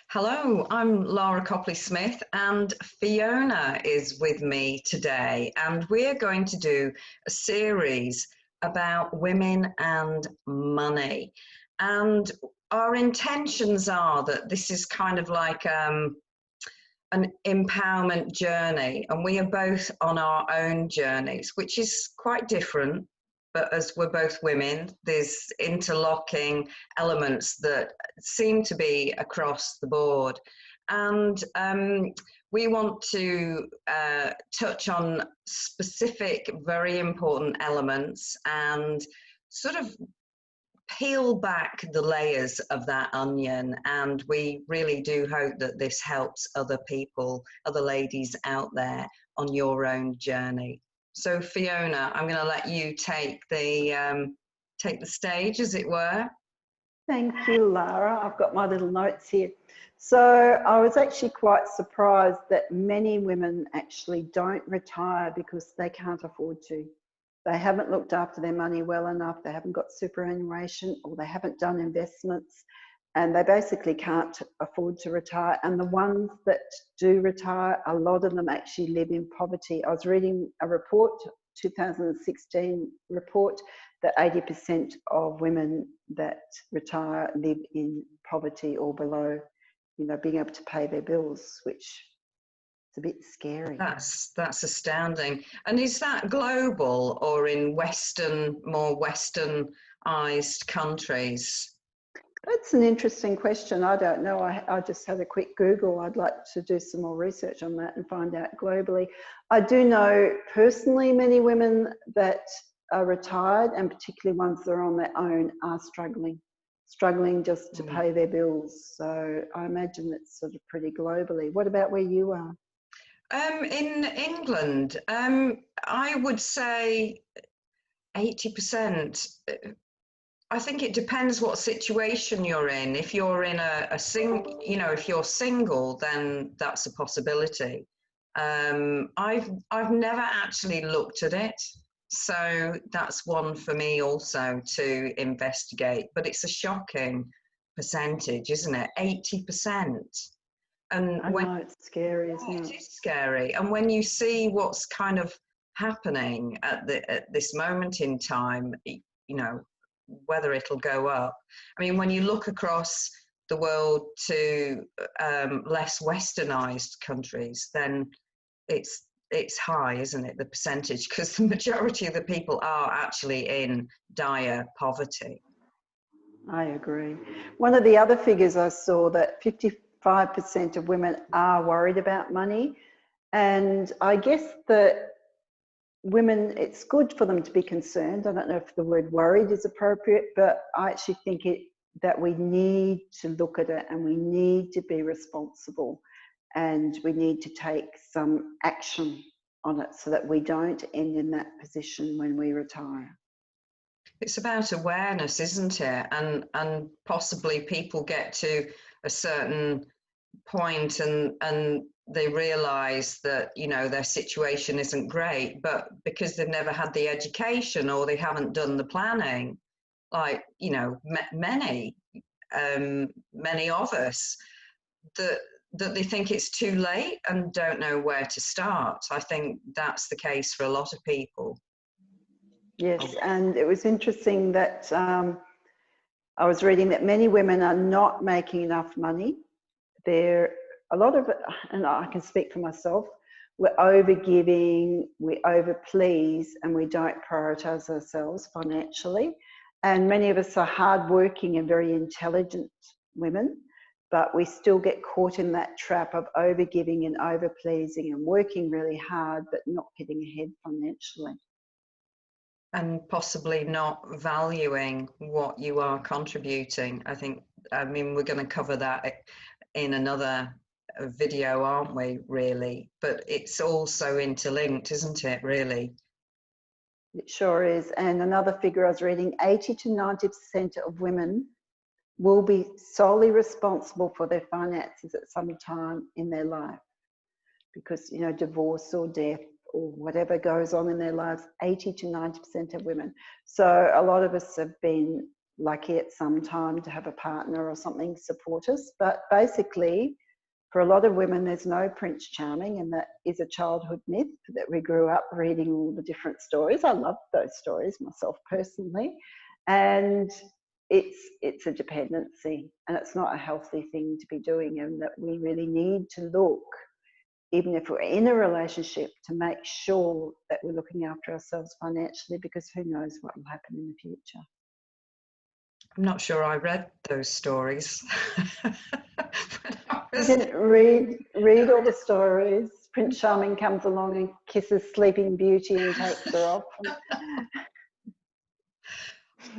Hello, I'm Laara Copley-Smith and Fiona is with me today, and we're going to do a series about women and money. And our intentions are that this is kind of like an empowerment journey, and we are both on our own journeys, which is quite different. But as we're both women, there's interlocking elements that seem to be across the board. And we want to touch on specific, very important elements and sort of peel back the layers of that onion. And we really do hope that this helps other people, other ladies out there on your own journey. So Fiona, I'm going to let you take the stage, as it were. Thank you, Laara. I've got my little notes here. So I was actually quite surprised that many women actually don't retire because they can't afford to. They haven't looked after their money well enough, they haven't got superannuation, or they haven't done investments, and they basically can't afford to retire. And the ones that do retire, a lot of them actually live in poverty. I was reading a report, 2016 report, that 80% of women that retire live in poverty or below, being able to pay their bills, which is a bit scary. That's astounding. And is that global or in more westernized countries? That's an interesting question. I don't know. I just had a quick Google. I'd like to do some more research on that and find out globally. I do know personally many women that are retired, and particularly ones that are on their own, are struggling just to pay their bills. So I imagine it's sort of pretty globally. What about where you are? In England, I would say 80%. I think it depends what situation you're in. If you're in if you're single, then that's a possibility. I've never actually looked at it, so that's one for me also to investigate. But it's a shocking percentage, isn't it? 80%. And I know, it's scary, isn't it? It is scary. And when you see what's kind of happening at this moment in time, whether it'll go up. I mean, when you look across the world to less westernized countries, then it's high, isn't it, the percentage? Because the majority of the people are actually in dire poverty. I agree. One of the other figures I saw, that 55% of women are worried about money. And I guess that women, it's good for them to be concerned. I don't know if the word worried is appropriate, but I actually think that we need to look at it, and we need to be responsible, and we need to take some action on it so that we don't end in that position when we retire. It's about awareness, isn't it? And possibly people get to a certain point and they realize that their situation isn't great, but because they've never had the education or they haven't done the planning, like many of us, that they think it's too late and don't know where to start. I think that's the case for a lot of people. Yes, and it was interesting that I was reading that many women are not making enough money. A lot of it, and I can speak for myself, we're overgiving, we overplease, and we don't prioritise ourselves financially. And many of us are hardworking and very intelligent women, but we still get caught in that trap of overgiving and overpleasing and working really hard, but not getting ahead financially. And possibly not valuing what you are contributing. I mean, we're going to cover that in another video, aren't we, really? But it's also interlinked, isn't it, really? It sure is. And another figure I was reading, 80 to 90% of women will be solely responsible for their finances at some time in their life, because, divorce or death or whatever goes on in their lives, 80 to 90% of women. So a lot of us have been lucky at some time to have a partner or something support us. But basically, for a lot of women, there's no Prince Charming, and that is a childhood myth that we grew up reading all the different stories. I love those stories myself personally. And it's a dependency, and it's not a healthy thing to be doing, and that we really need to look, even if we're in a relationship, to make sure that we're looking after ourselves financially, because who knows what will happen in the future. I'm not sure I read those stories. You didn't read all the stories. Prince Charming comes along and kisses Sleeping Beauty and takes her off.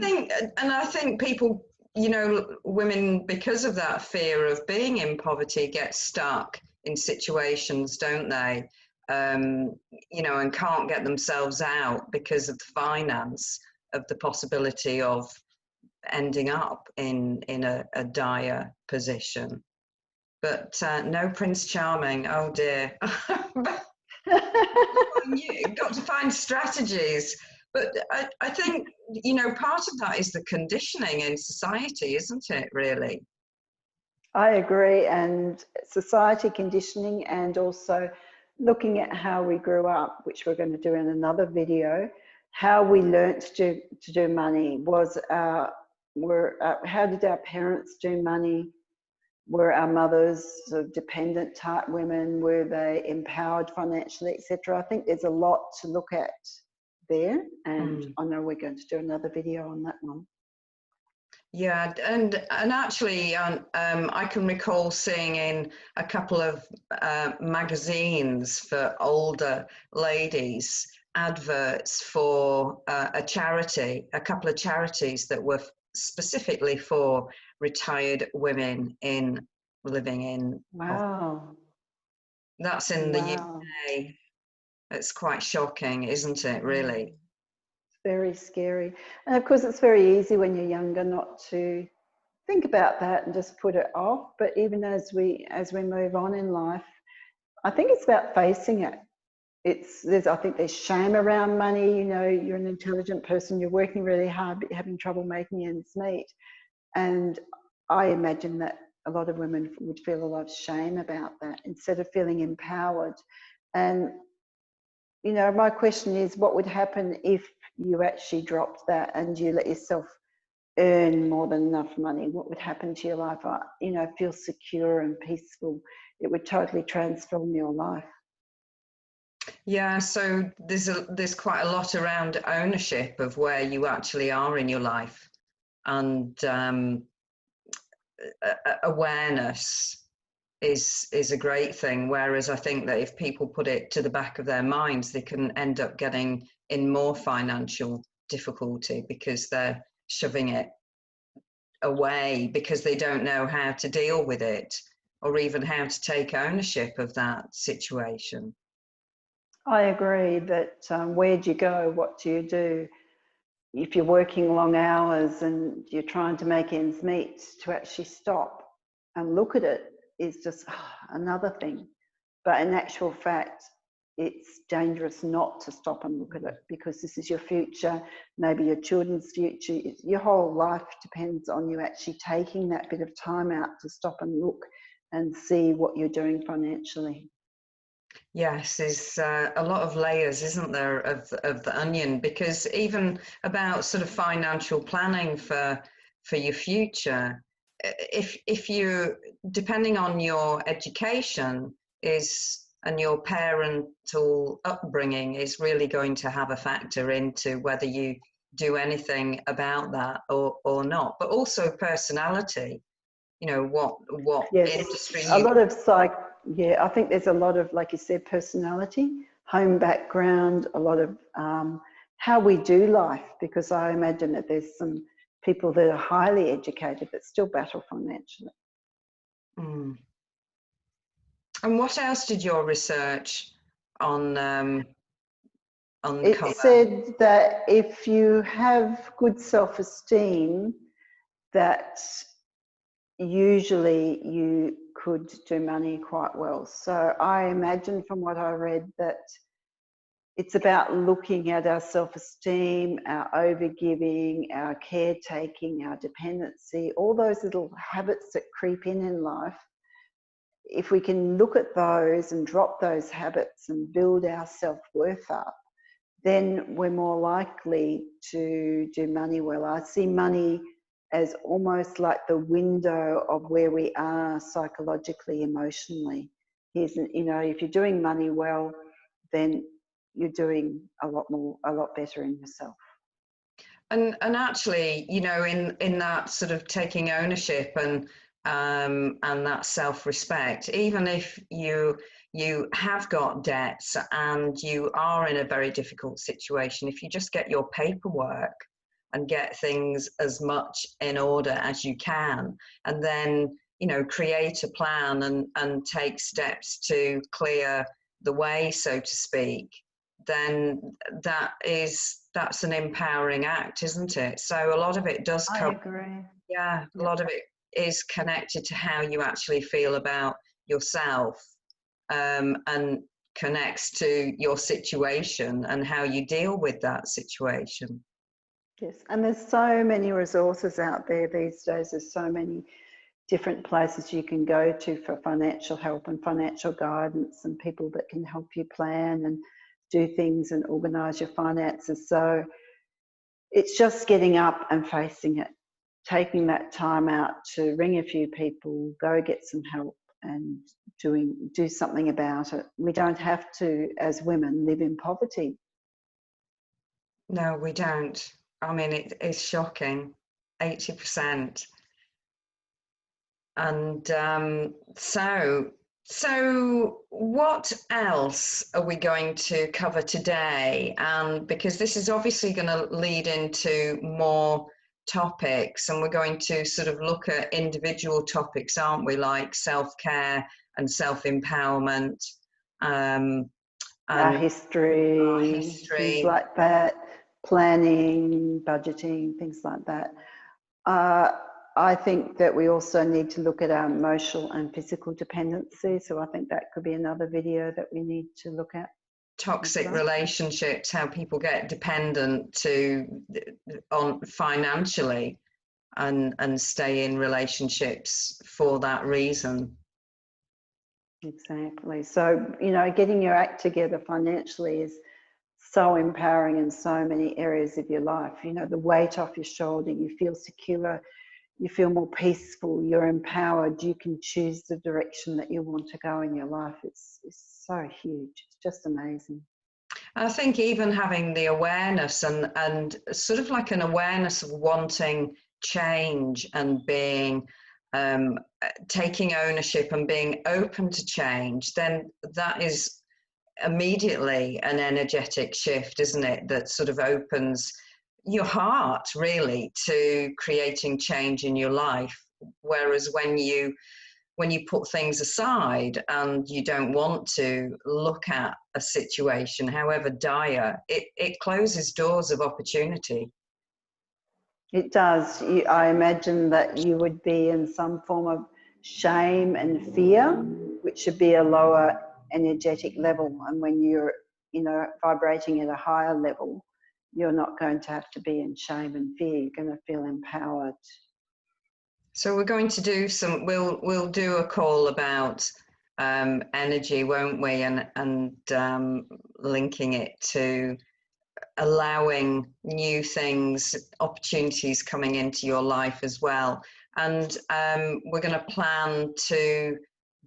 I think people, you know, women, because of that fear of being in poverty, get stuck in situations, don't they? You know, and can't get themselves out because of the finance, of the possibility of ending up in a dire position. But no Prince Charming, oh dear. You've got to find strategies. But I think, you know, part of that is the conditioning in society, isn't it, really? I agree, and society conditioning, and also looking at how we grew up, which we're going to do in another video. How we learnt to do money was how did our parents do money? Were our mothers sort of dependent type women? Were they empowered financially, etc.? I think there's a lot to look at there, and I know we're going to do another video on that one. Yeah, and actually, I can recall seeing in a couple of magazines for older ladies adverts for a charity, a couple of charities that were specifically for retired women living in. Wow. That's in the UK. It's quite shocking, isn't it, really? Very scary. And of course, it's very easy when you're younger not to think about that and just put it off. But even as we move on in life, I think it's about facing it. I think there's shame around money. You know, you're an intelligent person, you're working really hard, but you're having trouble making ends meet. And I imagine that a lot of women would feel a lot of shame about that instead of feeling empowered. And you know, my question is, what would happen if you actually dropped that and you let yourself earn more than enough money? What would happen to your life? You know, feel secure and peaceful. It would totally transform your life. Yeah, so there's quite a lot around ownership of where you actually are in your life, and awareness is a great thing. Whereas I think that if people put it to the back of their minds, they can end up getting in more financial difficulty because they're shoving it away because they don't know how to deal with it or even how to take ownership of that situation. I agree that where do you go? What do you do? If you're working long hours and you're trying to make ends meet, to actually stop and look at it is just another thing. But in actual fact, it's dangerous not to stop and look at it, because this is your future, maybe your children's future. Your whole life depends on you actually taking that bit of time out to stop and look and see what you're doing financially. Yes, there's a lot of layers, isn't there, of the onion, because even about sort of financial planning for your future, if you, depending on your education and your parental upbringing is really going to have a factor into whether you do anything about that or not, but also personality. You know, what industry a you... lot of I think there's a lot of, like you said, personality, home background, a lot of how we do life, because I imagine that there's some people that are highly educated that still battle financially. And what else did your research on It cover? said that if you have good self-esteem, that usually you could do money quite well. So I imagine from what I read that it's about looking at our self-esteem, our overgiving, our caretaking, our dependency, all those little habits that creep in life. If we can look at those and drop those habits and build our self-worth up, then we're more likely to do money well. I see money as almost like the window of where we are psychologically, emotionally. Here's, if you're doing money well, then you're doing a lot better in yourself. And actually, in that sort of taking ownership and that self-respect, even if you have got debts and you are in a very difficult situation, if you just get your paperwork and get things as much in order as you can, and then create a plan and take steps to clear the way, so to speak, then that's an empowering act, isn't it? So a lot of it does come. I agree. Yeah, a lot of it is connected to how you actually feel about yourself, and connects to your situation and how you deal with that situation. Yes, and there's so many resources out there these days. There's so many different places you can go to for financial help and financial guidance, and people that can help you plan and do things and organise your finances. So it's just getting up and facing it, taking that time out to ring a few people, go get some help, and do something about it. We don't have to, as women, live in poverty. No, we don't. I mean, it's shocking, 80%. And so what else are we going to cover today? Because this is obviously going to lead into more topics, and we're going to sort of look at individual topics, aren't we, like self-care and self-empowerment, and our history, things like that, planning, budgeting, things like that. I think that we also need to look at our emotional and physical dependency. So I think that could be another video that we need to look at. Toxic relationships, how people get dependent on financially and stay in relationships for that reason. Exactly. So, getting your act together financially is so empowering in so many areas of your life. The weight off your shoulder, you feel secure, you feel more peaceful, you're empowered, you can choose the direction that you want to go in your life. It's so huge. It's just amazing. I think even having the awareness and sort of like an awareness of wanting change and being taking ownership and being open to change, then that is immediately an energetic shift, isn't it? That sort of opens your heart really to creating change in your life. Whereas when you put things aside and you don't want to look at a situation, however dire, it closes doors of opportunity. It does. I imagine that you would be in some form of shame and fear, which should be a lower energetic level. And when you're, vibrating at a higher level, you're not going to have to be in shame and fear. You're going to feel empowered. So we're going to do we'll do a call about energy, won't we? And linking it to allowing new things, opportunities coming into your life as well. And we're going to plan to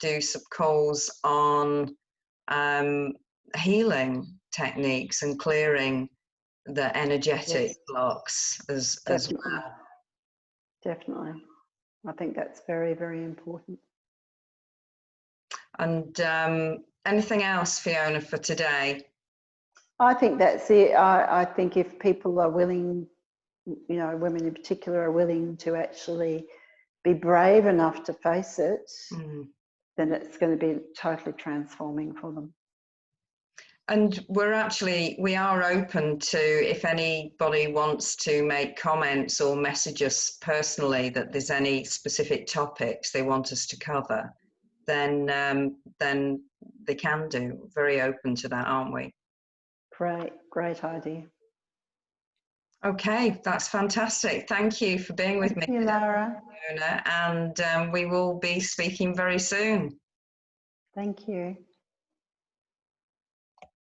do some calls on healing techniques and clearing the energetic blocks as well. Definitely. I think that's very, very important. And anything else, Fiona, for today? I think that's it. I think if people are willing, women in particular are willing to actually be brave enough to face it, then it's going to be totally transforming for them. And we are open to, if anybody wants to make comments or message us personally that there's any specific topics they want us to cover, then they can do. Very open to that, aren't we? Great idea. Okay, that's fantastic. Thank you for being with me Thank you, today, Laara. Fiona, and we will be speaking very soon. Thank you.